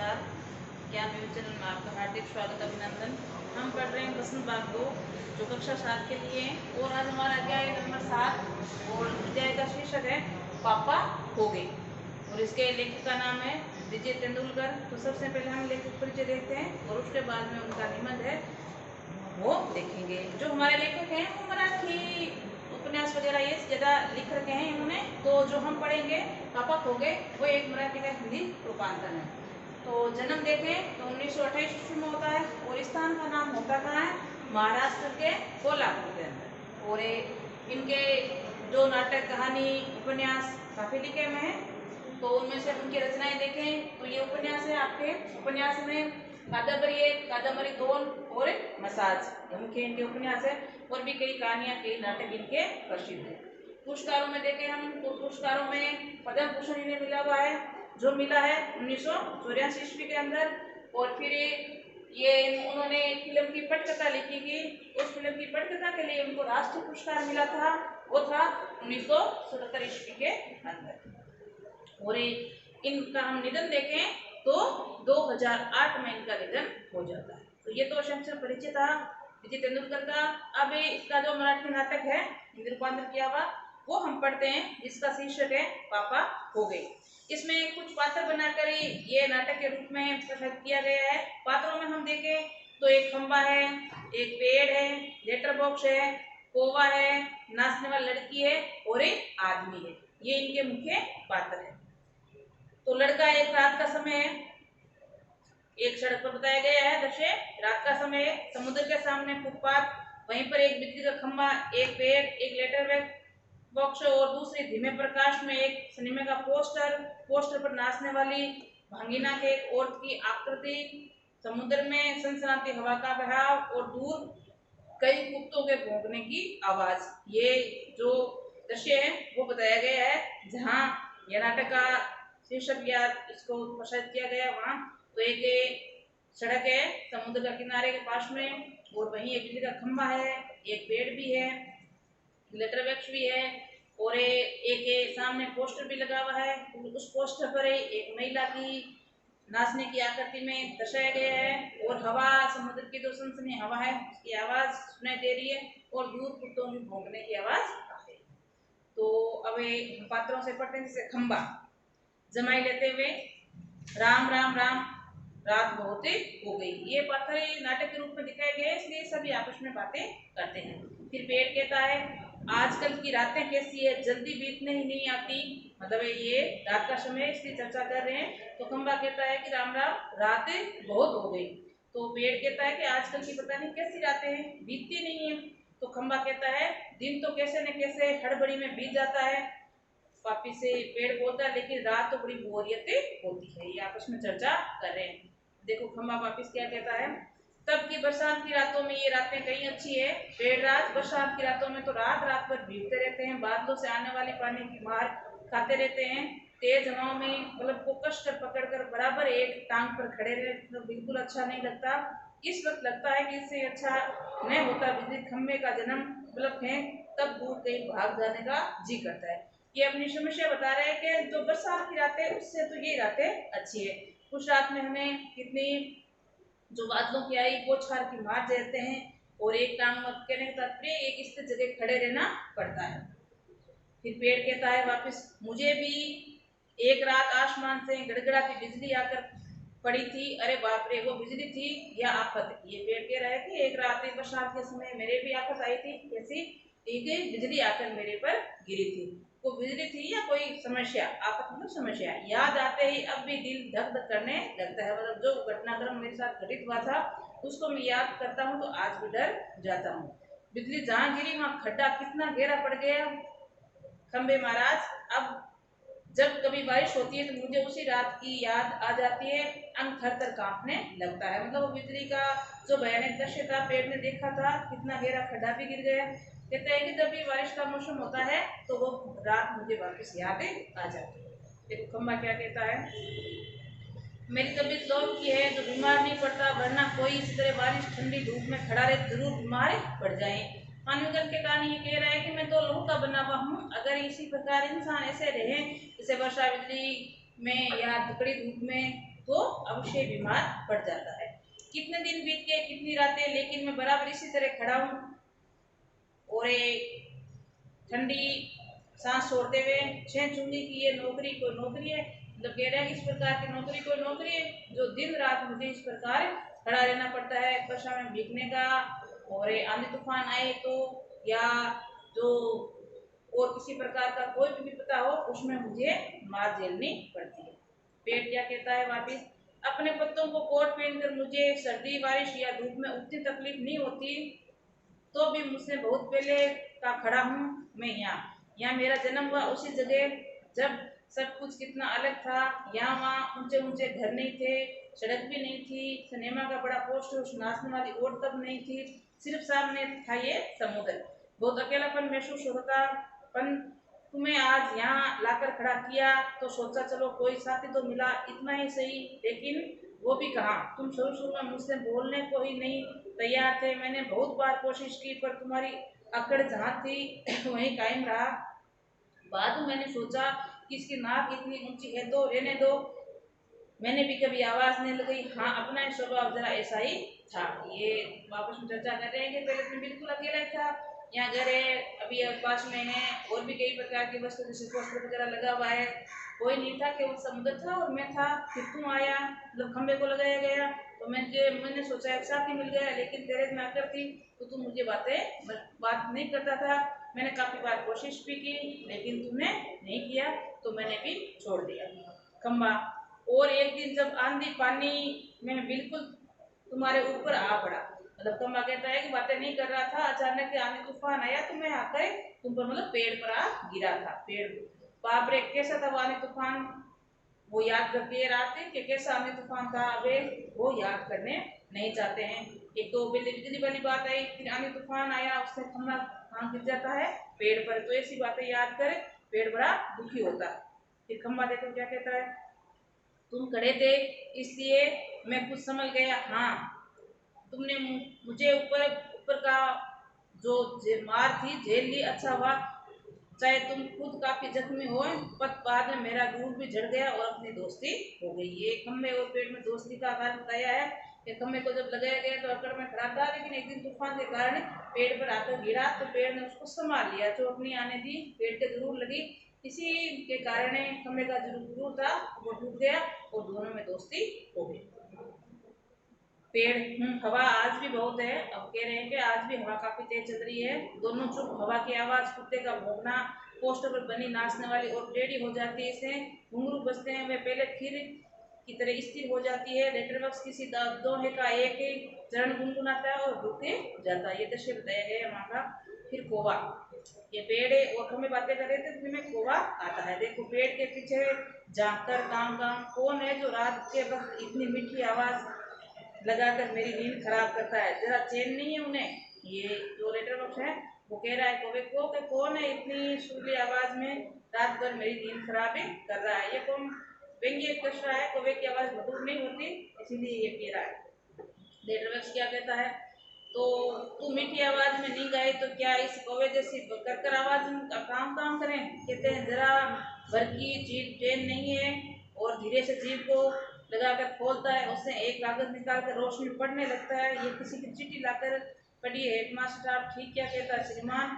नमस्कार। ज्ञान news channel में आपका हार्दिक स्वागत अभिनंदन। हम पढ़ रहे हैं बसंत बाग 2 जो कक्षा 7 के लिए है और आज हमारा अध्याय नंबर 7 और अध्याय का शीर्षक है पापा हो गए और इसके लेखक का नाम है विजय तेंदुलकर। तो सबसे पहले हम लेखक परिचय देखते हैं और उसके बाद में उनका निबंध है वो देखेंगे। जो हमारे लेखक हैं वो मराठी उपन्यास वगैरह ये ज़्यादा लिख रखे हैं इन्होंने। तो जो हम पढ़ेंगे पापा खो गए वो एक मराठी का हिंदी रूपांतरण है। तो जन्म देखें तो 1928 में होता है और स्थान का नाम होता कहाँ है, महाराष्ट्र के कोल्हापुर के अंदर। और इनके जो नाटक कहानी उपन्यास काफ़ी लिखे हुए हैं। तो उनमें से उनकी रचनाएं देखें तो ये उपन्यास है आपके उपन्यास में कादम्बरी है, कादम्बरी दोल और मसाज मुख्य इनके उपन्यास है। और भी कई कहानियां कई नाटक इनके प्रसिद्ध है। पुरस्कारों में देखें हम तो पुरस्कारों में पद्म भूषण इन्हें मिला हुआ है जो मिला है 1984 ईस्वी के अंदर। और फिर ये उन्होंने फिल्म की पटकथा लिखी थी, उस फिल्म की पटकथा के लिए उनको राष्ट्रीय पुरस्कार मिला था, वो था 1977 ईस्वी के अंदर। और इनका हम निधन देखें तो 2008 में इनका निधन हो जाता है। तो ये तो संक्षिप्त परिचय था विजय तेंदुलकर का। अब इसका जो मराठी नाटक है हिंदी रूपांतर किया हुआ वो हम पढ़ते हैं जिसका शीर्षक है पापा हो गए। इसमें कुछ पात्र बनाकर ये नाटक के रूप में प्रस्तुत किया गया है। पात्रों में हम देखें तो एक खंबा है, एक पेड़ है, लेटर बॉक्स है, कौवा है, नाचने वाली लड़की है और एक आदमी है। ये इनके मुख्य पात्र है। तो लड़का एक रात का समय है, एक सड़क पर बताया गया है दृश्य, रात का समय है, समुद्र के सामने फुटपाथ, वहीं पर एक बिजली का खंबा, एक पेड़, एक लेटर बॉक्स और दूसरे धीमे प्रकाश में एक सिनेमा का पोस्टर पर नाचने वाली भंगिना के एक औरत की आकृति, समुद्र में सनसनाती हवा का बहाव और दूर कई कुत्तों के भौंकने की आवाज। ये जो दृश्य है वो बताया गया है जहाँ यह नाटक का शीर्षक या इसको प्रसारित किया गया वहाँ। तो एक सड़क है समुद्र का किनारे के पास में और वहीं एक बिजली का खंबा है, एक पेड़ भी है, लेटर बॉक्स भी है और एक सामने पोस्टर भी लगा हुआ है। उस पोस्टर पर एक महिला की नाचने की आकृति में दर्शाया गया है और हवा, समुद्र की जो सनसनी हवा है उसकी आवाज सुनाई दे रही है और दूर कुत्तों की भौंकने की आवाज आ रही है। तो अब पात्रों से पढ़ते हैं जैसे खंबा, जमाई लेते हुए राम राम राम रात बहुत हो गई। ये पात्र नाटक के रूप में दिखाए गए इसलिए सभी आपस में बातें करते हैं। फिर पेड़ कहता है आजकल की रातें कैसी है, जल्दी बीतने ही नहीं आती, मतलब ये रात का समय इसलिए चर्चा कर रहे हैं। तो खंबा कहता है कि राम राम रातें बहुत हो गई। तो पेड़ कहता है कि आजकल की पता नहीं कैसी रातें हैं, बीतती नहीं है। तो खंबा कहता है दिन तो कैसे न कैसे हड़बड़ी में बीत जाता है। वापिस से पेड़ बोलता है लेकिन रात तो बड़ी बोरियतें होती है। ये आपस में चर्चा कर रहे हैं। देखो खंबा वापिस क्या कहता है, तब की बरसात की रातों में ये रातें कहीं अच्छी है। पेड़ रात बरसात की रातों में तो रात रात भर भीगते रहते हैं, बादलों से आने वाले पानी की मार खाते रहते हैं, तेज हवाओं में बल्ब को कस कर पकड़ कर बराबर एक टांग पर खड़े रहे, तो बिल्कुल अच्छा नहीं लगता। इस वक्त लगता है कि इससे अच्छा नहीं होता बिजली खंबे का जन्म बल्ब है, तब दूर कहीं भाग जाने का जी करता है। ये अपनी समस्या बता रहे हैं कि जो बरसात की रातें उससे तो ये रातें अच्छी है। कुछ रात में हमें कितनी जो बादलों की आई बौछार की मार देते हैं और एक टांग कहने का तात्पर्य एक स्थिर जगह खड़े रहना पड़ता है। फिर पेड़ कहता है वापस मुझे भी एक रात आसमान से गड़गड़ाती बिजली आकर पड़ी थी, अरे बाप रे वो बिजली थी या आफत। ये पेड़ कह रहा है कि एक रात बरसात के समय मेरे भी आफत आई थी, कैसी एक बिजली आकर मेरे पर गिरी थी। वो बिजली थी या कोई समस्या, आफत मतलब समस्या। याद आते ही अब भी दिल धक धक करने लगता है, मतलब जो घटनाक्रम मेरे साथ घटित हुआ था उसको मैं याद करता हूँ तो आज भी डर जाता हूँ। बिजली जहाँ गिरी वहाँ खड्डा कितना गहरा पड़ गया खंबे महाराज। अब जब कभी बारिश होती है तो मुझे उसी रात की याद आ जाती है, अंग थर थर कांपने लगता है। मतलब वो बिजली का जो भयानक दृश्य था पेड़ ने देखा था, कितना गहरा खड्डा भी गिर गया। कहते हैं कि जब भी बारिश का मौसम होता है तो वो रात मुझे वापस याद आ जाती है। देखो खंबा क्या कहता है, मेरी तबीयत लोग की है जो बीमार नहीं पड़ता, वरना कोई इस तरह बारिश ठंडी धूप में खड़ा रहे जरूर बीमार पड़ जाए। मानवीकरण के कारण ये कह रहा है कि मैं तो लहू का बना हुआ हूँ, अगर इसी प्रकार इंसान ऐसे रहे जैसे वर्षा बिजली में या कड़ी धूप में तो अवश्य बीमार पड़ जाता है। कितने दिन बीत गए, कितनी रातें, लेकिन मैं बराबर इसी तरह खड़ा हूँ और एक ठंडी सांस छोड़ते हुए छह चुंगी की ये नौकरी कोई नौकरी है, मतलब कह रहे हैं इस प्रकार की नौकरी कोई नौकरी है जो दिन रात मुझे इस प्रकार खड़ा रहना पड़ता है, वर्षा में भीगने का, और आंधी तूफान आए तो, या जो और किसी प्रकार का कोई भी विपदा हो उसमें मुझे मार झेलनी पड़ती है। पेट क्या कहता है वापिस, अपने पत्तों को कोट पहनकर मुझे सर्दी बारिश या धूप में उतनी तकलीफ नहीं होती, तो भी मुझसे बहुत पहले का खड़ा हूँ मैं यहाँ मेरा जन्म हुआ उसी जगह जब सब कुछ कितना अलग था। यहाँ वहाँ ऊंचे ऊंचे घर नहीं थे, सड़क भी नहीं थी, सिनेमा का बड़ा पोस्टर नाचने वाली और तब नहीं थी, सिर्फ सामने था ये समुद्र। बहुत अकेलापन महसूस होता था, पर तुम्हें आज यहाँ लाकर खड़ा किया तो सोचा चलो कोई साथी तो मिला, इतना ही सही, लेकिन वो भी कहा। तुम शुरू शुरू में मुझसे बोलने को ही नहीं तैयार थे, मैंने बहुत बार कोशिश की पर तुम्हारी अकड़ जहाँ थी वहीं कायम रहा। बाद में मैंने सोचा कि इसकी नाक इतनी ऊंची है तो रहने दो, मैंने भी कभी आवाज नहीं लगाई। हाँ, अपना स्वभाव जरा ऐसा ही था। ये वापस में चर्चा कर रहे हैं कि पहले तो बिल्कुल अकेला ही था, यहाँ घर है, अभी पास में है और भी कई प्रकार की वस्तु जैसे पोस्टर वगैरह लगा हुआ है, कोई नहीं था, केवल समुद्र था और मैं था। फिर तुम आया, मतलब खंबे को लगाया गया तो मैंने सोचा एक साथी मिल गया, लेकिन तेरे में आकर थी तो तुम मुझे बात नहीं करता था। मैंने काफी बार कोशिश भी की लेकिन तुमने नहीं किया तो मैंने भी छोड़ दिया खंबा। और एक दिन जब आंधी पानी में बिल्कुल तुम्हारे ऊपर आ पड़ा, मतलब खंबा कहता है कि बातें नहीं कर रहा था, अचानक आंधी तूफान आया तो मैं आकर तुम पर, मतलब पेड़ पर आ गिरा था। पेड़, बाप रे कैसा था वो आंधी तूफान, वो याद करके रात कि कैसा आंधी तूफान था, वे वो याद करने नहीं चाहते हैं। एक तो बिजली वाली बात आई, फिर आंधी तूफान आया, उससे खंबा कहाँ गिर जाता है, पेड़ पर, तो ऐसी बातें याद कर पेड़ बड़ा दुखी होता है। फिर खंबा देखो क्या कहता है, तुम खड़े थे इसलिए मैं कुछ समझ गया। हाँ, तुमने मुझे ऊपर ऊपर का जो मार थी झेल ली, अच्छा हुआ, चाहे तुम खुद काफी जख्मी हो, पर बाद में मेरा रूप भी झड़ गया और अपनी दोस्ती हो गई। ये खम्बे और पेड़ में दोस्ती का आधार बताया है कि खम्बे को जब लगाया गया तो अकड़ में खड़ा था, लेकिन एक दिन तूफान के कारण पेड़ पर आकर गिरा तो पेड़ ने उसको संभाल लिया, चोट नहीं आने दी, पेड़ के जरूर लगी, इसी के कारण खम्बे का जो गुरूर था वो टूट गया और दोनों में दोस्ती हो गई। पेड़, हवा आज भी बहुत है, अब कह रहे हैं कि आज भी हवा काफी तेज चल रही है, दोनों चुप, हवा की आवाज, कुत्ते का भौंकना, पोस्टर पर बनी नाचने वाली और टेढ़ी हो जाती है, इसे घुंघरू बजते हैं, वे पहले फिर की तरह स्थिर हो जाती है, लेटर बॉक्स किसी दोहे का एक चरण गुनगुनाता है और रुक जाता है। ये दृश्य बताया गया है वहाँ का। फिर कोवा, ये पेड़ है और हमें बातें कर रहे थे तो में कोवा आता है, देखो पेड़ के पीछे झाँक कर काम काम, कौन है जो रात के वक्त इतनी मीठी आवाज लगाकर मेरी नींद खराब करता है, जरा चैन नहीं है उन्हें। ये जो लेटर बॉक्स है वो कह रहा है कौवे को कि कौन है इतनी सुरीली आवाज में रात भर मेरी नींद खराब कर रहा है। ये कौन व्यंग्य कस रहा है, कौवे की आवाज मधुर नहीं होती इसीलिए ये कह रहा है। लेटर बॉक्स क्या कहता है, तो तू मीठी आवाज में नहीं गाए तो क्या इस कौवे जैसी कर आवाज काम काम करें। कहते हैं जरा भर की जीभ चैन नहीं है और धीरे से जीभ को लगाकर खोलता है, उससे एक कागज निकालकर रोशनी पढ़ने लगता है, ये किसी की चिट्ठी लाकर पढ़ी है, हेडमास्टर साहब ठीक क्या कहता है, श्रीमान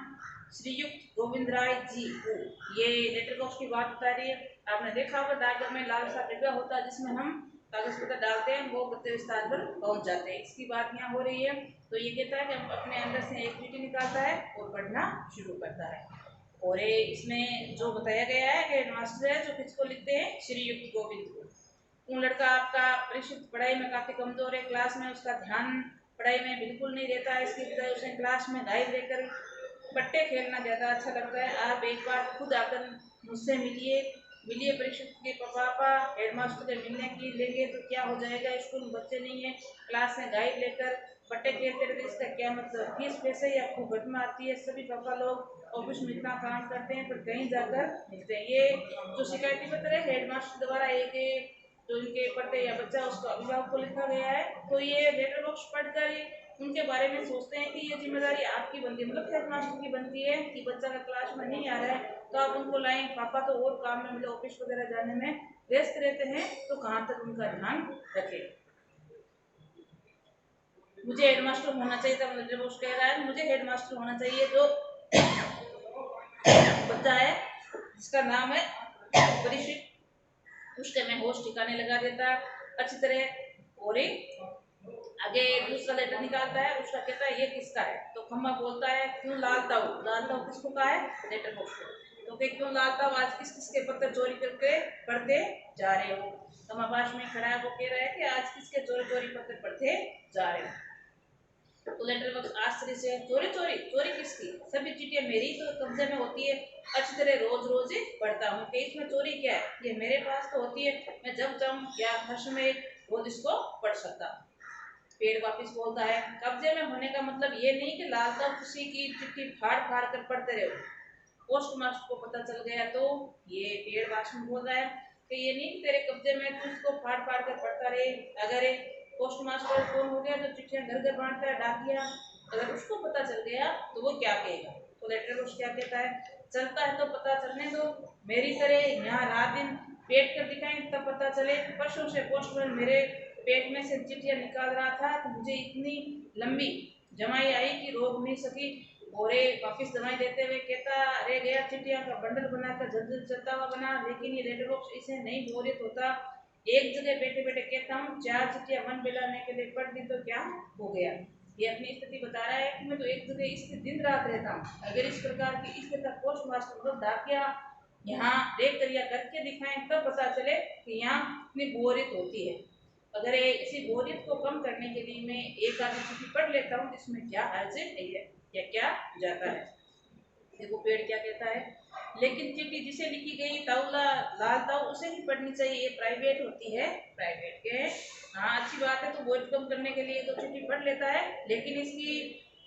श्रीयुक्त गोविंद राय जी को। ये लेटर बॉक्स की बात बता रही है। आपने देखा होगा डाकघर में लाल सा डिब्बा होता है जिसमें हम कागज पत्र डालते हैं, वो गंतव्य स्थान पर पहुंच जाते हैं, इसकी बात यहाँ हो रही है। तो ये कहता है कि हम अपने अंदर से एक चिट्ठी निकालता है और पढ़ना शुरू करता है। और ये इसमें जो बताया गया है कि मास्टर है जो किसको लिखते हैं, श्रीयुक्त गोविंद को। लड़का आपका परिचित पढ़ाई में काफी कमजोर है, क्लास में उसका ध्यान पढ़ाई में बिल्कुल नहीं रहता है, इसकी वजह उसे क्लास में गाइड देकर बट्टे खेलना ज्यादा अच्छा लगता है। आप एक बार खुद आकर मुझसे मिलिए परिचित के पापा, हेडमास्टर से मिलने की लेंगे तो क्या हो जाएगा, स्कूल में बच्चे नहीं है, क्लास में गाइड लेकर बट्टे खेलते रहते, इसका क्या मतलब, फीस पैसे ही आपको घट में आती है, सभी पापा लोग ऑफिस में इतना काम करते हैं पर कहीं जाकर मिलते हैं। ये जो शिकायती पत्र है हेडमास्टर द्वारा एक जो इनके पढ़ते या बच्चा उसको अभिभावक को लिखा गया है, तो ये लेटर बॉक्स पढ़कर उनके बारे में सोचते हैं कि ये जिम्मेदारी आपकी बनती है, मतलब हेडमास्टर की बनती है कि बच्चा का क्लास में नहीं आ रहा है तो आप उनको लाएं। पापा तो और काम में मतलब ऑफिस वगैरह जाने में व्यस्त रहते हैं, तो कहाँ तक उनका ध्यान रखें। मुझे हेडमास्टर होना चाहिए था, मतलब वो कह रहा है मुझे हेडमास्टर होना चाहिए। जो बच्चा है जिसका नाम है परीक्षित, उसके मैं होश ठिकाने लगा देता अच्छी तरह। और आगे दूसरा लेटर निकालता है, उसका कहता है ये किसका है। तो खम्मा बोलता है क्यों लालता हूँ। लालता हूँ किसको कहा है, लेटर बॉक्स को। तो क्यों लालता हूँ, आज किस किसके पत्र चोरी करके पढ़ते जा रहे हो। खम्मा पास में खड़ा है, वो कह रहा है कि आज किसके चोरी चोरी पत्र पढ़ते जा रहे हो। तो लेटर बॉक्स आश्चर्य से चोरी चोरी चोरी किसकी, सभी चिट्ठियां मेरी तो कब्जे में होती है, अच्छी तरह रोज रोज पढ़ता हूँ कि इसमें चोरी क्या है, ये मेरे पास तो होती है, मैं जब चाहूँ या हर समय रोज इसको पढ़ सकता हूँ। पेड़ वापिस बोलता है कब्जे में होने का मतलब ये नहीं कि लालता किसी की चिट्ठी फाड़ फाड़ कर पढ़ते रहो। पोस्ट मास्टर को पता चल गया तो ये पेड़ वापस बोल रहा है कि ये नहीं तेरे कब्जे में तू इसको फाड़ फाड़ कर पढ़ता रहे। अगर पोस्ट मास्टर कौन हो गया जो चिट्ठियां घर घर बांटता है, डाकिया, अगर उसको पता चल गया तो वो क्या कहेगा। तो लेटर बॉक्स क्या कहता है, चलता है तो पता चलने दो, मेरी तरह यहाँ रात दिन पेट कर दिखाएं तब पता चले। परसों से पोस्टमैन मेरे पेट में से चिट्ठियां निकाल रहा था तो मुझे इतनी लंबी जमाई आई कि रोक नहीं सकी। बोरे वापिस दवाई देते हुए कहता रह गया, चिट्ठियां का बंडल बनाकर झलझल चलता हुआ बना, लेकिन ये लेटर बॉक्स इसे नहीं बोरियत होता। एक जगह बैठे बैठे कहता हूँ 4 चिट्ठियां मन मिलाने के लिए पढ़ दी तो क्या हो गया। ये अपनी स्थिति बता रहा है कि मैं तो एक जगह इसके दिन रात रहता हूँ। अगर इस प्रकार की स्थिति पोस्ट मास्टर को डाकिया यहाँ देख कर या करके दिखाएं तब पता चले कि यहाँ कितनी बोरियत होती है। अगर इसी बोरियत को कम करने के लिए मैं एक आधी चिट्ठी पढ़ लेता हूँ, इसमें क्या हर्ज नहीं है या क्या जाता है। देखो पेड़ क्या कहता है, लेकिन चिट्ठी जिसे लिखी गई ताउला लाल ताऊ उसे ही पढ़नी चाहिए, ये प्राइवेट होती है। प्राइवेट के हाँ अच्छी बात है, तो बोझ कम करने के लिए तो चिट्ठी पढ़ लेता है, लेकिन इसकी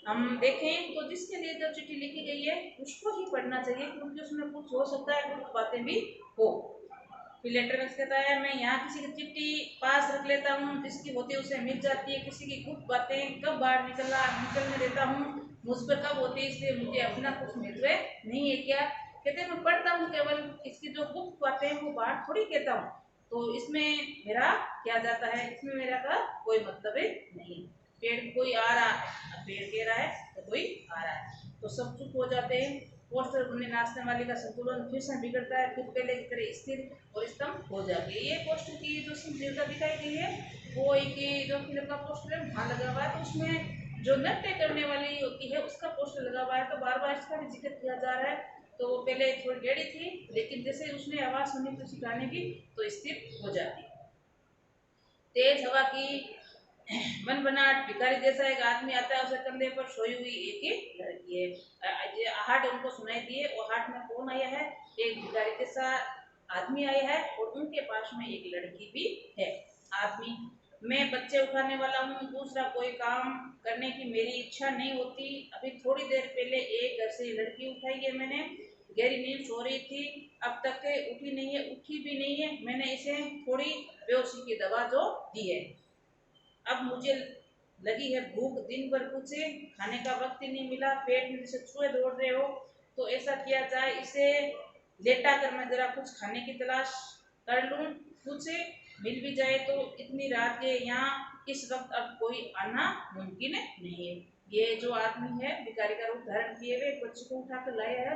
हम देखें तो जिसके लिए जो चिट्ठी लिखी गई है उसको ही पढ़ना चाहिए, क्योंकि उसमें कुछ हो सकता है कुछ बातें भी हो। फिर लेटर में कहता है मैं यहाँ किसी की चिट्ठी पास रख लेता हूँ, जिसकी होती है उसे मिल जाती है, किसी की गुप्त बातें कब बाहर निकलने देता हूँ, मुझ पर कब होती है, इसलिए मुझे अपना कुछ महत्व नहीं है क्या। कहते हैं मैं पढ़ता हूँ केवल, इसकी जो गुप्त बातें हैं वो बाहर थोड़ी कहता हूँ, तो इसमें मेरा क्या जाता है, इसमें मेरा का कोई मतलब नहीं। पेड़ कोई आ रहा है, पेड़ कह रहा है तो कोई आ रहा है, तो सब चुप हो जाते हैं। पोस्टर बनने नाचने वाले का संतुलन फिर से बिगड़ता है, फिर पहले की तरह स्थिर और स्तंभ हो जाती है। ये पोस्टर की जो संजीवता दिखाई गई है वो एक जो फिल्म का पोस्टर है वहाँ लगा हुआ है, तो उसमें जो नृत्य करने वाली होती है उसका पोस्टर लगा हुआ है, तो बार बार इसका भी जिक्र किया जा रहा है। तो वो पहले थोड़ी टेढ़ी थी, लेकिन जैसे उसने आवाज सुनी तो सिखाने की तो स्थिर हो जाती। तेज हवा की मन बनाट भिखारी जैसा एक आदमी आता है, उसे कंधे पर सोई हुई एक लड़की है। आहट उनको सुनाई दिए, और आहट में कौन आया है, एक भिखारी जैसा आदमी आया है, और उनके पास में एक लड़की भी है। आदमी मैं बच्चे उठाने वाला हूँ, दूसरा कोई काम करने की मेरी इच्छा नहीं होती। अभी थोड़ी देर पहले एक घर से लड़की उठाई है मैंने, गहरी नींद सो रही थी, अब तक उठी नहीं है, उठी भी नहीं है। मैंने इसे थोड़ी बेहोशी की दवा जो दी है, अब मुझे लगी है भूख, दिन भर कुछ खाने का वक्त ही नहीं मिला, पेट में जैसे चूहे दौड़ रहे हो। तो ऐसा किया जाए, इसे लेटा कर मैं जरा कुछ खाने की तलाश कर लूं, कुछ मिल भी जाए तो। इतनी रात के यहाँ इस वक्त अब कोई आना मुमकिन नहीं है। ये जो आदमी है भिखारी का रूप धारण किए हुए बच्चे को उठा कर लाया है,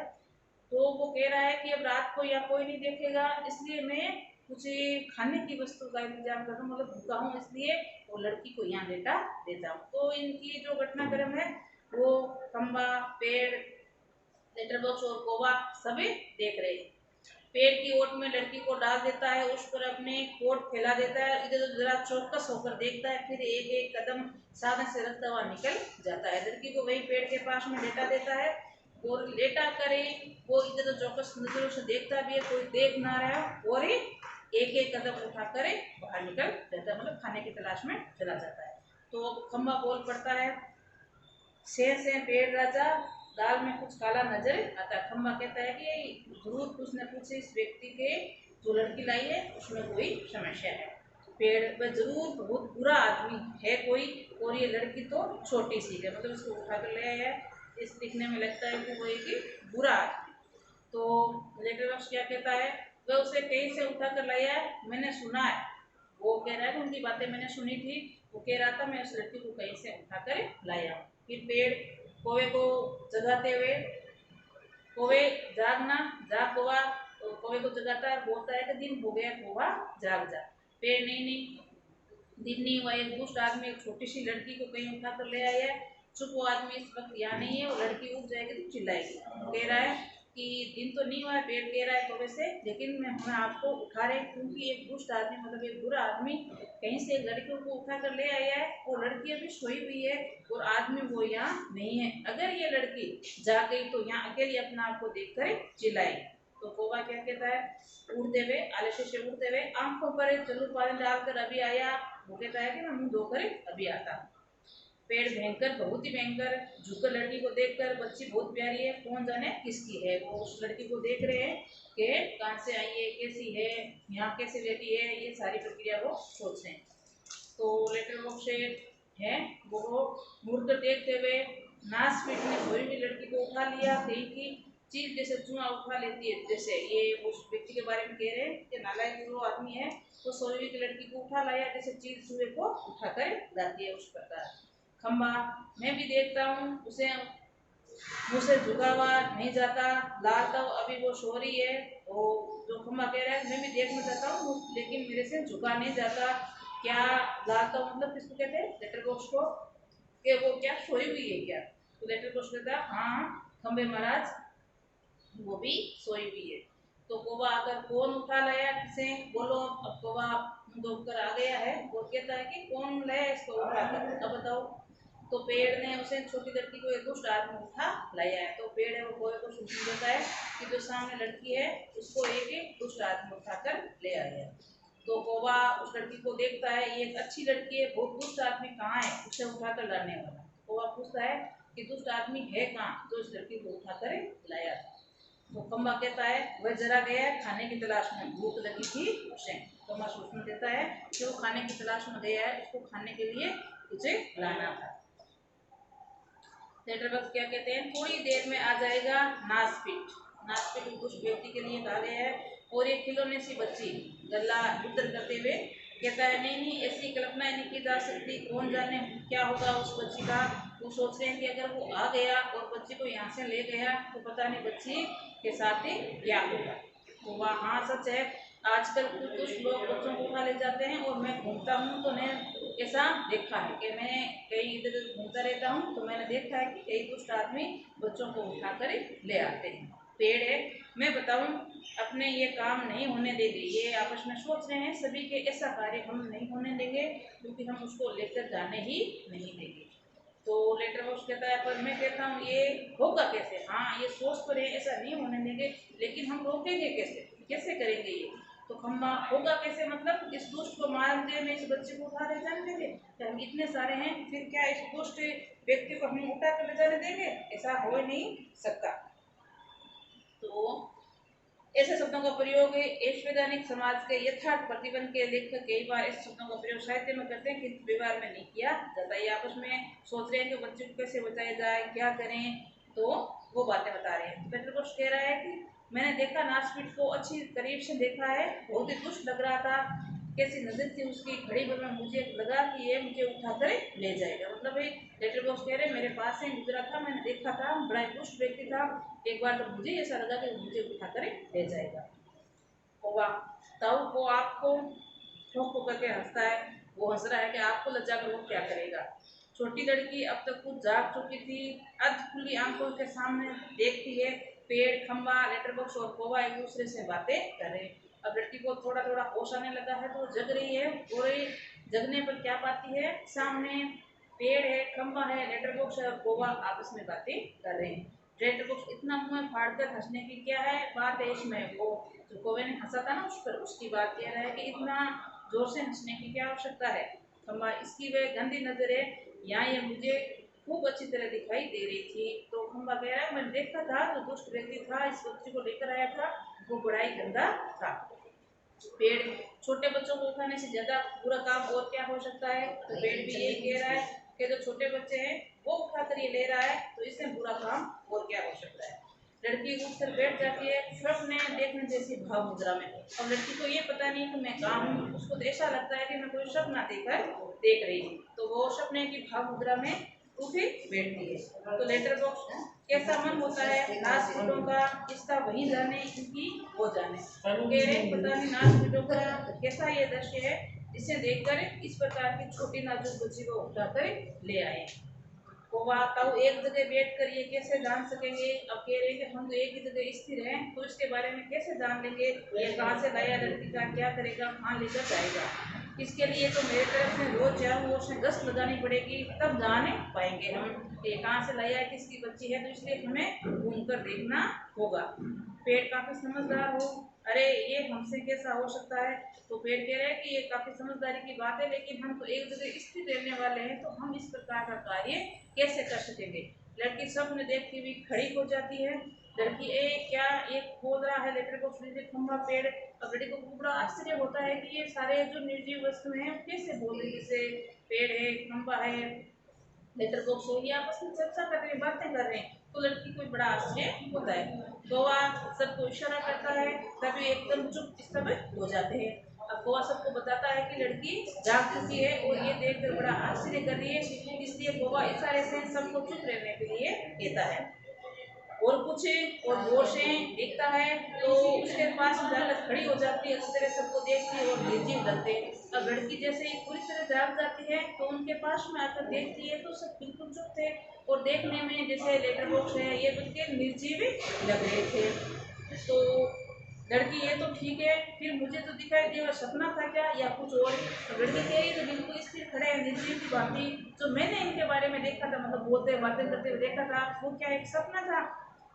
तो वो कह रहा है कि अब रात को यहाँ कोई नहीं देखेगा, इसलिए मैं कुछ खाने की वस्तु का इंतजाम कर रहा हूँ, मतलब भूखा हूँ, इसलिए वो लड़की को यहाँ लेटा देता हूँ। तो इनकी जो घटनाक्रम है वो खंबा, पेड़, लेटर बॉक्स और कोवा सभी देख रहे हैं। पेड़ की ओट में लड़की को डाल देता है, उस पर अपने कोट फैला देता है, इधर जरा चौकस होकर देखता है, फिर एक एक कदम साधन से रखता हुआ निकल जाता है। लड़की को वही पेड़ के पास में लेटा देता है, और लेटा करे वो इधर चौकस नजरों से देखता भी है, कोई देख ना रहा, और एक एक कदम उठा कर बाहर निकल जाता है, मतलब खाने की तलाश में चला जाता है। तो खंबा बोल पड़ता है, शेर से पेड़ राजा, दाल में कुछ काला नजर आता है। खंबा कहता है कि जरूर कुछ न कुछ इस व्यक्ति के जो लड़की लाई है उसमें कोई समस्या है। पेड़ पर जरूर बहुत बुरा आदमी है कोई, और ये लड़की तो छोटी सी है, मतलब उसको उठा कर ले आया है, इस दिखने में लगता है कि वो एक बुरा आदमी। तो लेटर बॉक्स क्या कहता है, वह उसे कहीं से उठा कर लाया है, मैंने सुना है। वो कह रहा है कि उनकी बातें मैंने सुनी थी। वो कह रहा था मैं उस लड़की को कहीं से उठा कर लाया हूँ। फिर पेड़ कौवे को जगाते हुए, कौवे जागना, जाग कौवा, तो कौवे को जगाता है, बोलता है कि दिन हो गया कौवा जाग जा। पेड़ नहीं नहीं, दिन नहीं हुआ, एक दुष्ट आदमी एक छोटी सी लड़की को कहीं उठा कर ले आया है। चुप, वो आदमी इस वक्त यहाँ नहीं है, वो लड़की उठ जाएगी तो चिल्लाएगी। कह रहा है कि दिन तो नहीं हुआ है, पेड़ कह रहा है कौवे से, लेकिन मैं आपको उठा रहे क्योंकि एक दुष्ट आदमी मतलब एक बुरा आदमी कहीं से लड़कियों को उठा कर ले आया है। वो लड़की अभी सोई हुई है और आदमी वो यहाँ नहीं है। अगर ये लड़की जाग गई तो यहाँ अकेली अपना आप को देख कर चिल्लाएगी। तो कौवा क्या कहता है, उड़ते हुए, आलस्य से उड़ते हुए, आंखों पर चलू पानी डालकर अभी आया। वो कहता है कि मैं मुंह धोकर अभी आता हूँ। पेड़ भयंकर, बहुत ही भयंकर, झुककर लड़की को देखकर, बच्ची बहुत प्यारी है, कौन जाने किसकी है। वो उस लड़की को देख रहे हैं कि कहाँ से आई है, कैसी है, यहाँ कैसे लेटी है, ये सारी प्रक्रिया वो सोच रहे हैं। तो लेटर बॉक्स है वो मुड़ कर देखते हुए नाश पीटने सोई हुई लड़की को उठा लिया, कहीं की चीज जैसे चूहा उठा लेती है, जैसे ये उस व्यक्ति के बारे में कह रहे हैं कि नालायक जो आदमी है वो सोई हुई लड़की को उठा लाया जैसे चीज चूहे को उठाकर लाती है, उस प्रकार। खंबा, मैं भी देखता हूँ उसे मुझसे झुका हुआ नहीं जाता, लाता हूँ अभी वो सो रही है। वो जो खम्बा कह रहा है मैं भी देखना चाहता हूँ लेकिन मेरे से झुका नहीं जाता। क्या लाता हूँ मतलब किसको कहते हैं, लेटर बॉक्स को, कि वो क्या सोई हुई है क्या। तो लेटर बॉक्स कहता है हाँ खम्बे महाराज वो भी सोई हुई है। तो कौवा आकर कौन उठा लाया किसे, बोलो। अब कौवा डूबकर आ गया है और कहता है कि कौन लाया इसको उठाकर, अब बताओ। तो पेड़ ने उसे छोटी लड़की को एक दुष्ट आदमी उठा लाया है। तो पेड़ है वो कौवे को सूचना देता है कि जो सामने लड़की है उसको एक एक दुष्ट आदमी उठाकर ले आया है। तो कौवा उस लड़की को देखता है, ये एक अच्छी लड़की है, बहुत दुष्ट आदमी कहाँ है उसे उठाकर लाने वाला। कौवा पूछता है कि दुष्ट आदमी है कहाँ जो इस लड़की को उठाकर लाया था। तो खम्बा कहता है वह जरा गया है खाने की तलाश में, भूख लगी थी उसे। खम्बा सूचना देता है कि वो खाने की तलाश में गया है, उसको खाने के लिए उसे लाना था। लेटर बॉक्स क्या कहते हैं, थोड़ी देर में आ जाएगा नासपीट। नासपीट कुछ व्यक्ति के लिए कहा गया है। और एक खिलौने सी बच्ची गला उतर करते हुए कहता है नहीं नहीं ऐसी कल्पना नहीं की जा सकती, कौन जाने क्या होगा उस बच्ची का। वो सोच रहे हैं कि अगर वो आ गया और बच्ची को यहाँ से ले गया तो पता नहीं बच्ची के साथ ही क्या होगा। तो वह हाँ सच है, आजकल कुछ लोग बच्चों को उठा ले जाते हैं और मैं घूमता हूँ तो मैंने ऐसा देखा है कि मैं कहीं इधर उधर घूमता रहता हूँ तो मैंने देखा है कि कई दुष्ट आदमी बच्चों को उठाकर ले आते हैं। पेड़ है, मैं बताऊं अपने ये काम नहीं होने देंगे, ये आपस में सोच रहे हैं सभी के ऐसा कार्य हम नहीं होने देंगे क्योंकि हम उसको लेकर जाने ही नहीं देंगे। तो लेटर बॉक्स कहता है पर मैं कहता हूँ ये होगा कैसे, हाँ ये सोच तो रहे ऐसा नहीं होने देंगे लेकिन हम रोकेंगे कैसे, कैसे करेंगे ये। तो खम्बा होगा कैसे मतलब इस दुष्ट को मारते में इस बच्चे को उठा ले जाने देंगे, तो हम इतने सारे हैं फिर क्या इस दुष्ट व्यक्ति को हम उठा कर ले जाने देंगे, ऐसा हो ही नहीं सकता। तो ऐसे शब्दों का प्रयोग ऐश्वर्यानिक समाज के यथार्थ प्रतिबंध के लेखक कई बार इस शब्दों का प्रयोग साहित्य में करते हैं किंतु व्यवहार में नहीं किया जाता। ये आपस में सोच रहे हैं कि बच्चों को कैसे बचाया जाए, क्या करें, तो वो बातें बता रहे हैं। पेटर बॉक्स कह रहा है कि मैंने देखा नासपीट को अच्छी करीब से देखा है, बहुत ही दुष्ट लग रहा था, कैसी नजर थी उसकी, घड़ी भर में मुझे लगा कि ये मुझे उठाकर ले जाएगा। मतलब लेटर बॉक्स कह रहे मेरे पास से गुजरा था, मैंने देखा था, बड़ा दुष्ट व्यक्ति था, एक बार तो मुझे ऐसा लगा कि मुझे उठाकर ले जाएगा। होगा तब वो आपको ठोक करके हंसता है, वो हंस रहा है कि आपको लज्जा कर वो क्या करेगा। छोटी लड़की अब तक कुछ जाग चुकी थी, अर्ध खुली आंखों के सामने देखती है पेड़, खंबा, लेटर बॉक्स और कौवा एक दूसरे से बातें कर रहे हैं। अब लड़की को थोड़ा थोड़ा होश आने लगा है तो जग रही है और जगने पर क्या पाती है, सामने पेड़ है, खंबा है, लेटर बॉक्स है और कौवा आपस में बातें कर रहे हैं। लेटर बॉक्स इतना मुंह फाड़कर हंसने की क्या है बात है इसमें, वो जो कौवे ने हंसा था ना उस पर, उसकी बात कह रहा है कि इतना जोर से हंसने की क्या आवश्यकता है। खम्बा, इसकी वह गंदी नजर है, यहाँ ये मुझे खूब अच्छी तरह दिखाई दे रही थी। तो खम्बा कह रहा है मैंने देखा था जो दुष्ट व्यक्ति था इस बच्ची को लेकर आया था वो बड़ा ही गंदा था। पेड़, छोटे बच्चों को उठाने से ज्यादा बुरा काम और क्या हो सकता है। तो पेड़ भी यही कह रहा है कि जो छोटे बच्चे हैं वो उठा कर ये ले रहा है तो इससे बुरा काम और क्या हो सकता है। लड़की उठकर बैठ जाती है स्वप्न देखने जैसी भाव मुद्रा में। अब लड़की को ये पता नहीं कि मैं कहाँ हूँ, उसको तो ऐसा लगता है कि मैं कोई सपना देख रही हूँ, तो वो सपने की भाव मुद्रा में उठी बैठती है। तो लेटर बॉक्स कैसा मन होता है, नाच पीटों का किस्सा वही जाने, इनकी वो जाने। कह रहे पता नहीं नाच पीटों का कैसा ये दृश्य है, जिसे देखकर इस प्रकार की छोटी नाजुक बच्ची को उठाकर ले आए। वो ताऊ एक जगह बैठ कर ये कैसे जान सकेंगे। अब कह रहे हैं कि हम तो एक ही जगह स्थिर हैं, तो इसके बारे में कैसे जान लेंगे, ये कहाँ से लाया लड़की का, क्या करेगा, कहाँ लेकर जाएगा। इसके लिए तो मेरी तरफ से रोज चारों ओर से गश्त लगानी पड़ेगी, तब जाने पाएंगे हम ये कहाँ से लाया है, किसकी बच्ची है। तो इसलिए हमें घूम कर देखना होगा। पेड़ काफी समझदार हो, अरे ये हमसे कैसा हो सकता है। तो पेड़ कह रहे हैं कि ये काफी समझदारी की बात है, लेकिन हम तो एक जगह स्थिर रहने वाले हैं, तो हम इस प्रकार का कार्य कैसे कर सकेंगे। लड़की स्वप्न देखती हुई खड़ी हो जाती है। लड़की क्या एक खोल रहा है लेटर बॉक्स नीचे खंभा पेड़। अब लड़की को बड़ा आश्चर्य होता है कि ये सारे जो निर्जीव वस्तु हैं कैसे बोल रही, जैसे पेड़ है, खंभा है, लेटर बॉक्स हो, ये आपस में चर्चा कर रहे हैं, बातें कर रहे हैं। तो लड़की को बड़ा आश्चर्य होता है। कौवा सबको इशारा करता है, तभी एकदम चुप स्तब्ध हो जाते हैं। अब कौवा सबको बताता है कि लड़की जाग चुकी है और ये देखकर बड़ा आश्चर्य कर रही है, इसलिए कौवा इशारे से सबको चुप रहने के लिए कहता है। और पूछे और जोर से देखता है तो उसके पास जाकर खड़ी हो जाती है, उस तरह सबको देखती है और निर्जीव लगते हैं। अब लड़की जैसे ही पूरी तरह जाग जाती है तो उनके पास में आकर देखती है तो सब बिल्कुल चुप थे और देखने में जैसे लेटर बॉक्स है ये बिल्कुल निर्जीव लग रहे थे। तो लड़की ये तो ठीक है, फिर मुझे तो दिखाई दिया सपना था क्या या कुछ और। तो लड़की कह रही तो बिल्कुल स्थिर खड़े हैं निर्जीव की भांति, जो मैंने इनके बारे में देखा था, मतलब बोलते बातें करते हुए देखा था, वो क्या एक सपना था।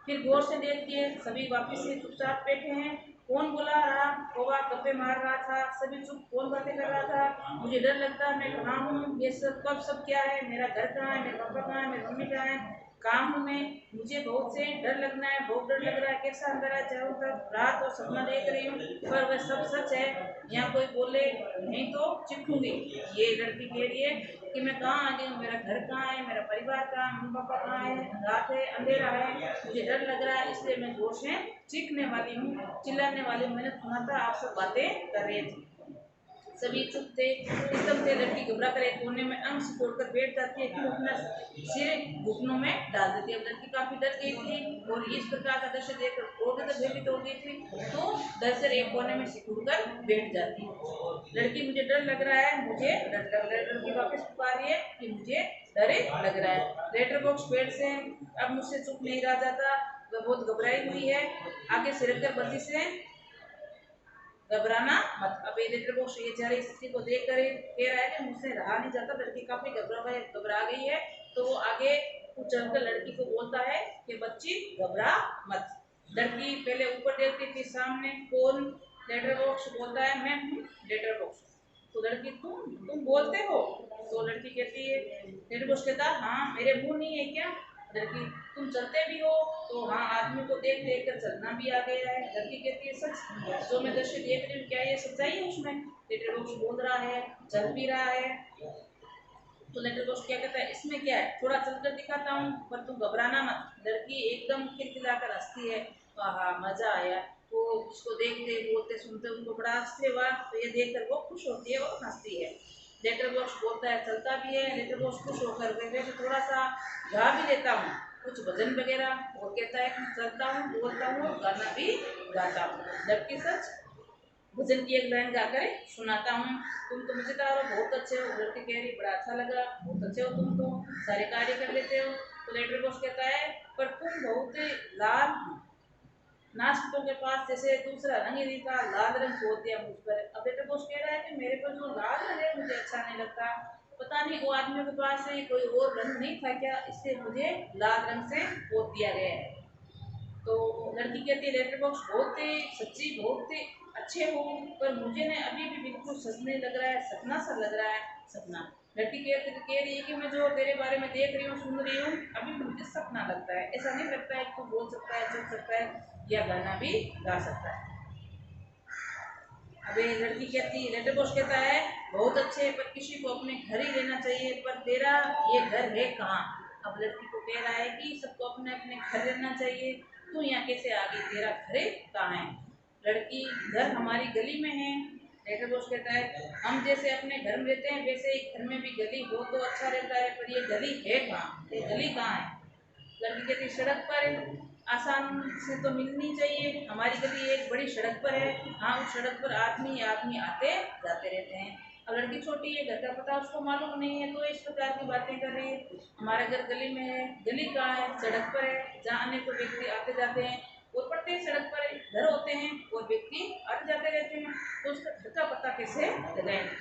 फिर गौर से देखती है, सभी वापिस से चुपचाप बैठे हैं। कौन बुला रहा, कौवा गप्पे मार रहा था, सभी चुप, कौन बातें कर रहा था, मुझे डर लगता है, मैं कहाँ हूँ, ये सब कब सब क्या है, मेरा घर कहाँ है, मेरे पापा कहाँ है, मेरी मम्मी कहाँ है, काम हूँ मैं, मुझे बहुत से डर लगना है, बहुत डर लग रहा है, कैसा अंदर है चारों तरफ, रात और सपना देख रही हूँ, पर वह सब सच है। यहाँ कोई बोले नहीं तो चिपकूंगी। ये लड़की कह रही है कि मैं कहाँ आ गई हूँ, मेरा घर कहाँ है, मेरा परिवार कहाँ है, मम्मी पापा कहाँ है, रात है, अंधेरा है, मुझे डर लग रहा है, इसलिए मैं जोर से चीखने वाली हूँ, चिल्लाने वाली हूँ। मैंने सुना था आप सब बातें कर रहे थे। सभी चुप थे, एकदम से लड़की घबरा कर एक कोने में अंग छोड़कर बैठ जाती है, फिर अपना सिर घुटनों में डाल देती है। लड़की काफी डर गई थी और इस प्रकार का दृश्य देखकर और भी भयभीत हो गई थी, तो डर से एक कोने में सिकुड़ कर बैठ जाती है। लड़की मुझे डर लग रहा है, मुझे डर लग रहा है। लड़की वापस पुकार रही है कि मुझे डर लग रहा है। लेटर बॉक्स पेड़ से अब मुझसे चुप नहीं रहा जाता, वह बहुत घबराई हुई है। आगे सिरक कर बत्ती से घबराना मत। अब ये लेटर बॉक्स ये जा रही स्थिति को देख कर कह रहा है कि मुझसे रहा नहीं जाता, लड़की काफी घबरा गई है। तो वो आगे कुछ चलकर लड़की को बोलता है कि बच्ची घबरा मत। लड़की पहले ऊपर देखती थी, सामने कौन, लेटर बॉक्स बोलता है मैं हूँ लेटर बॉक्स। तो लड़की तुम बोलते हो। तो लड़की कहती है, लेटर बॉक्स कहता हाँ मेरे मुंह नहीं है क्या। लड़की तुम चलते भी हो। तो हाँ आदमी को देख देख कर चलना भी आ गया है। लड़की कहती है सच, जो मैं दृश्य देख रही हूँ क्या ये सच्चाई है उसमें। लेटर बॉक्स बोल रहा है, चल भी रहा है। तो लेटर बॉक्स क्या कहता है, इसमें क्या है, थोड़ा चलकर दिखाता हूँ पर तुम घबराना मत। लड़की एकदम खिलखिलाकर हंसती है, आहा मजा आया। तो उसको देखते बोलते सुनते उनको बड़ा आश्चर्य हुआ, तो ये देखकर वो खुश होती है और हंसती है। लेटर बॉक्स बोलता है चलता भी है। लेटर बॉक्स खुश होकर वैसे थोड़ा सा गा भी लेता हूँ कुछ भजन वगैरह। वो कहता है कि चलता हूँ, बोलता हूँ, गाना भी गाता हूँ। जबकि सच भजन की एक लाइन गाकर सुनाता हूँ। तुम तो मजेदार हो, बहुत अच्छे हो। लड़की कह रही बड़ा अच्छा लगा, बहुत अच्छे हो तुम तो, सारे कार्य कर लेते हो। तो लेटर बॉक्स कहता है पर तुम बहुत लाल नाश्तों के पास जैसे दूसरा रंग ही नहीं था, लाल रंग छोड़ दिया मुझ पर। अब लेटर बॉक्स कह रहा है कि मेरे पर जो लाल रंग है मुझे अच्छा नहीं लगता, पता नहीं वो आदमी के पास से कोई और रंग नहीं था क्या, इससे मुझे लाल रंग से पोत दिया गया है। तो लड़की कहती है लेटर बॉक्स बहुत ही सच्ची, बहुत ही अच्छे हो, पर मुझे ने अभी भी बिल्कुल सच नहीं लग रहा है, सपना सा लग रहा है, सपना। लड़की कह रही है कि मैं जो तेरे बारे में देख रही हूँ, सुन रही हूँ, अभी मुझे सपना लगता है, ऐसा नहीं लगता है कि तू बोल सकता है, चल सकता है या गाना भी गा सकता है। अबे लड़की कहती, लेटर बॉक्स कहता है बहुत अच्छे, पर किसी को अपने घर ही रहना चाहिए, पर तेरा ये घर है कहाँ। अब लड़की को कह रहा है कि सबको अपने अपने घर रहना चाहिए, तू यहाँ कैसे आ गई, तेरा घर कहाँ है? लड़की, घर हमारी गली में है। लेटर बॉक्स कहता है हम जैसे अपने घर में रहते हैं वैसे ही घर में भी गली हो तो अच्छा रहता है, पर ये गली है कहाँ, ये गली कहाँ है? लड़की कहती सड़क पर, आसान से तो मिलनी चाहिए, हमारी गली एक बड़ी सड़क पर है। हाँ, उस सड़क पर आदमी आदमी आते जाते रहते हैं। अब लड़की छोटी है, घर का पता उसको मालूम नहीं है, तो इस प्रकार की बातें कर रही है। हमारा घर गली में है, गली कहाँ है? सड़क पर है, जहाँ अनेक व्यक्ति आते जाते हैं। और प्रत्येक सड़क पर घर होते हैं और व्यक्ति आते जाते रहते हैं, तो उसका घर का पता कैसे लगाएंगे?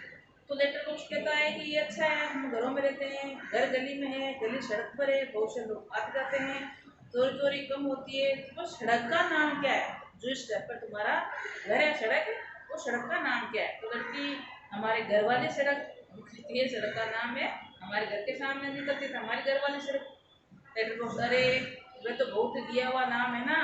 तो लेटर बॉक्स कहता है कि ये अच्छा है, हम घरों में रहते हैं, घर गली में है, गली सड़क पर है, बहुत से लोग आते जाते हैं, चोरी चोरी कम होती है। तो सड़क का नाम क्या है? जो इस घर पर तुम्हारा घर है सड़क, वो सड़क का नाम क्या है? तो लड़की, हमारे घर वाली सड़क, ये सड़क का नाम है, हमारे घर के सामने निकलती है हमारे घर वाली सड़क। लेटर बॉक्स, अरे वे तो बहुत दिया हुआ नाम है ना,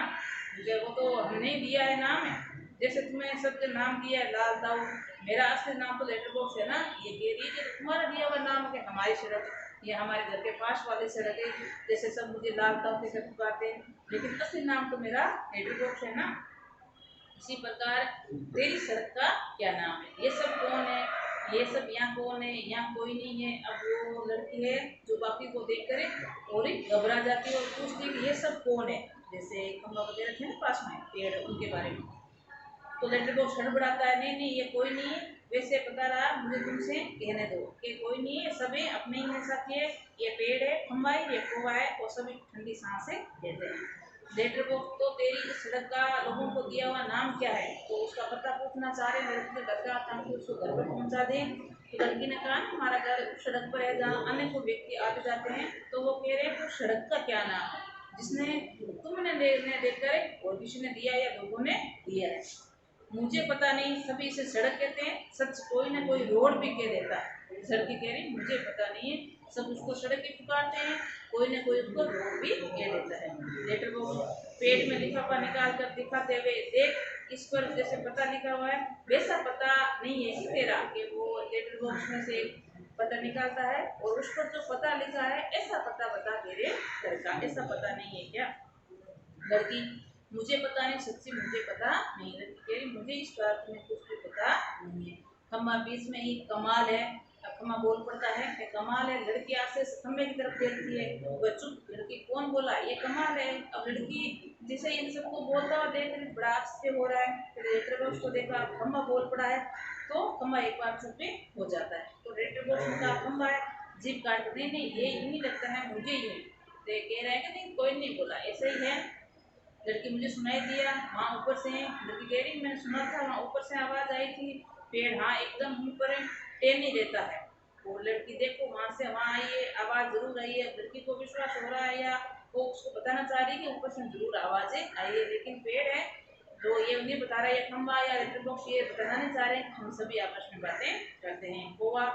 मुझे वो तो हमने ही दिया है नाम है, जैसे तुम्हें सबके नाम दिया है लाल दाऊ, मेरा असली नाम तो लेटर बॉक्स है ना। ये कह रही है कि तुम्हारा दिया हुआ नाम है हमारी सड़क, ये हमारे घर के पास वाली सड़क है, जैसे सब मुझे लाल दाऊ से पुकारते हैं, लेकिन असली नाम तो मेरा लेटर बॉक्स है ना। इसी प्रकार तेरी सड़क का क्या नाम है? ये सब कौन है? ये सब यहाँ कौन है? यहाँ कोई नहीं है। अब वो लड़की है जो बाकी को देख कर और घबरा जाती है और पूछती है कि ये सब कौन है, जैसे खम्बा वगैरह थे ना पास में पेड़, उनके बारे में। तो लेटर बॉक्स हड़बड़ाता है, नहीं नहीं ये कोई नहीं है, वैसे बता रहा मुझे तुमसे कहने दो कि कोई नहीं है, सभी अपने ही हैं साथी है, ये पेड़ है, खम्बा है, ये कुआ है, और सभी ठंडी सांसें लेते हैं। लेटर बॉक्स, तो तेरी इस सड़क का लोगों को दिया हुआ नाम क्या है? तो उसका पता पूछना चाह रहे लड़की के घर का, ताकि उसको घर पर पहुंचा दें। तो लड़की ने कहा ना हमारा घर उस सड़क पर है जहाँ अन्य को व्यक्ति आते जाते हैं। तो वो कह रहे हैं तो सड़क का क्या नाम है जिसने तुमने देखकर और किसी ने दिया या लोगों ने दिया है? मुझे पता नहीं, सभी इसे सड़क कहते हैं, सच कोई ना कोई रोड भी कह देता है। सड़की कह रही मुझे पता नहीं है, सब उसको सड़क ही पुकारते हैं, कोई ना कोई उसको रोड भी कह देता है। लेटर बॉक्स पेट में लिखा हुआ निकाल कर दिखाते हुए, देख इस पर जैसे पता लिखा हुआ है वैसा पता नहीं है कि तेरा, कि वो लेटर बॉक्स में से पता निकालता है और उस पर जो पता लिखा है ऐसा पता बता तेरे घर का, ऐसा पता नहीं है क्या? लड़की, मुझे पता नहीं, सच्ची मुझे पता नहीं। लड़की कह रही मुझे इस बात में कुछ भी पता नहीं है। खम्मा बीच में ही कमाल है। अब खम्मा बोल पड़ता है कि कमाल है। लड़की आंख से खम्बे की तरफ देखती है, वह चुप। लड़की, कौन बोला ये कमाल है? अब लड़की जिसे इन सबको बोलता हुआ देख रही, बड़ा आश्चर्य हो रहा है। फिर लेटर बॉक्स को देखा, खम्बा बोल पड़ा है, तो खम्बा एक बार चुप हो जाता है। तो लेटर बॉक्स में कहा खम्बा है, जीप काट, नहीं नहीं ये नहीं लगता है, मुझे ही है। कह रहा है कि नहीं कोई नहीं बोला, ऐसा ही है। लड़की, मुझे सुनाई दिया वहाँ ऊपर से। लड़की कह रही मैंने सुना था वहाँ ऊपर से आवाज आई थी। पेड़, हाँ एकदम मुंह पर टेन नहीं देता है। और लड़की, देखो वहाँ से वहाँ आई है, आवाज जरूर आई है। लड़की को विश्वास हो रहा है या वो उसको बताना चाह रही है कि ऊपर से जरूर आवाजें आई है, लेकिन पेड़ है जो ये नहीं बता रहा है, ये खम्बा या लेटर बॉक्स ये बताना नहीं चाह रहे, हम सभी आपस में बातें करते हैं। कोवा,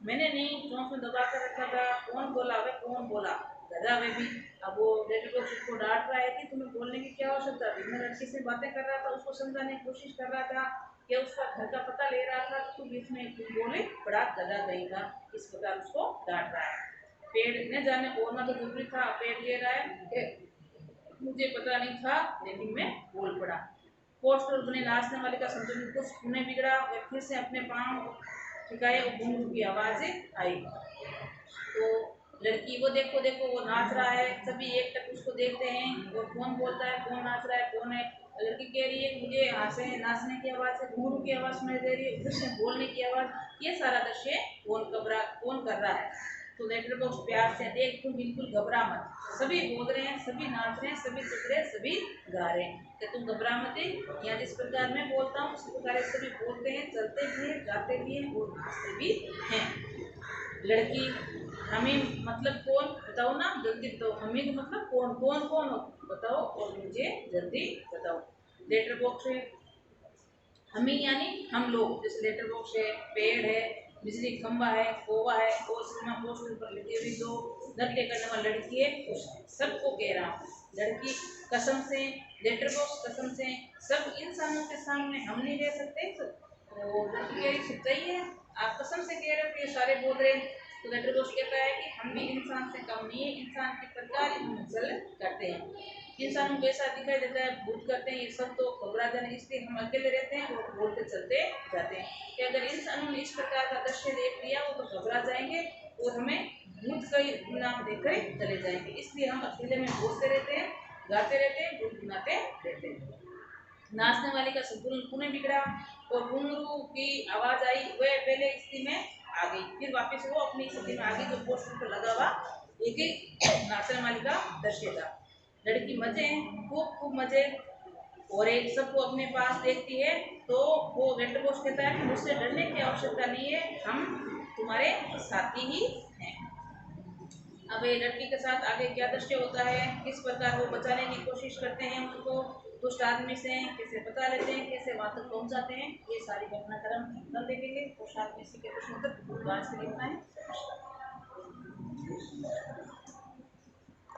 मैंने नहीं, चौंक में दबा कर रखा था। कौन बोला? वे कौन बोला? गधा वे भी। अब वो लेटर बॉक्स उसको डांट रहा है कि तुम्हें बोलने की क्या आवश्यकता थी, मैं लड़की से बातें कर रहा था, उसको समझाने की कोशिश कर रहा था कि उसका घर का पता ले रहा था, तो बीच में तुम बोले, बड़ा गधा गई था। इस प्रकार उसको डांट रहा है। पेड़ ने जाने बोलना तो जरूरी था, पेड़ कह रहा है कि मुझे पता नहीं था लेकिन मैं बोल पड़ा। पोस्टर अपने नाचने वाले का संतुलन कुछ पुनः बिगड़ा, वह फिर से अपने पांव ठिकाए और घूम की आवाजें आई। तो लड़की, वो देखो देखो वो नाच रहा है, सभी एक तक उसको देखते हैं और कौन बोलता है, कौन नाच रहा है, कौन है? लड़की कह रही है मुझे यहाँ से नाचने की आवाज है, घुंघरू की आवाज सुनाई दे रही है, उधर से बोलने की आवाज, ये सारा दृश्य कौन कर रहा है? तो लेटर बॉक्स प्यार से, देख तुम बिल्कुल घबरा मत, सभी बोल रहे हैं, सभी नाच रहे हैं, सभी चल रहे हैं, सभी गा रहे हैं, कि तुम घबरा मत। या जिस प्रकार मैं बोलता हूँ उस प्रकार सभी बोलते हैं, चलते भी हैं, गाते भी हैं और नाचते भी हैं। लड़की, हमीम मतलब कौन? बताओ ना जल्दी बताओ। हमीम मतलब कौन? कौन कौन हो बताओ और मुझे जल्दी बताओ। लेटर बॉक्स है, हमी यानी हम लोग, जैसे लेटर बॉक्स है, पेड़ है, बिजली खंबा है, कोवा है, और सीमा पोस्टर पर लिखी हुई दो नृत्य करने वाली लड़की है, उस सबको कह रहा हूँ। लड़की, कसम से, लेटर बॉक्स कसम से, सब इंसानों के सामने हम नहीं रह सकते। तो लड़की कह रही सच्चाई है, आप कसम से कह रहे हो कि ये सारे बोल रहे हैं? तो लेटर बॉक्स कहता है कि हम भी इंसान से कम नहीं है, इंसान के प्रकार ही हम चल करते हैं। इंसानों को ऐसा दिखाई देता है भूत करते हैं ये सब तो घबरा जाने, इसलिए हम अकेले रहते हैं और बोलते चलते जाते हैं कि अगर इंसानों ने इस प्रकार का दृश्य देख लिया वो तो घबरा जाएंगे और हमें भूत का ही नाम देखकर चले जाएंगे, इसलिए हम अकेले में बोलते रहते हैं, गाते रहते हैं, गुनगुनाते रहते हैं। नाचने वाले का संतुलन पुनः बिगड़ा और घुंघरू की आवाज आई, वह पहले स्थिति में आ गई, फिर वापस वो अपनी स्थिति में आ गई। जो पोस्टर पर लगा हुआ एक नाचने वाली का दृश्य था। लड़की मजे खूब खूब मजे और एक सबको अपने पास देखती है तो वो वेंटर बॉस कहता है कि मुझसे डरने की आवश्यकता नहीं है, हम तुम्हारे साथी ही हैं। अब ये लड़की के साथ आगे क्या दृश्य होता है, किस प्रकार वो बचाने की कोशिश करते हैं उनको दुष्ट आदमी से, कैसे बचा लेते हैं, कैसे वहां तक पहुंचाते हैं, ये सारी घटनाक्रम कल देखेंगे। तो साथ में इसी के प्रश्न तक आज के लिए इतना है।